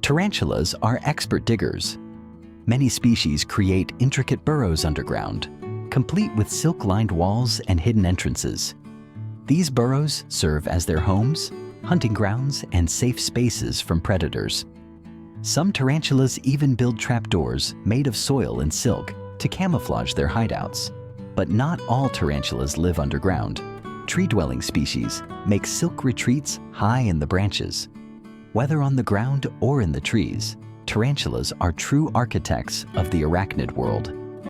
Tarantulas are expert diggers. Many species create intricate burrows underground, complete with silk-lined walls and hidden entrances. These burrows serve as their homes, hunting grounds, and safe spaces from predators. Some tarantulas even build trapdoors made of soil and silk to camouflage their hideouts. But not all tarantulas live underground. Tree-dwelling species make silk retreats high in the branches. Whether on the ground or in the trees, tarantulas are true architects of the arachnid world.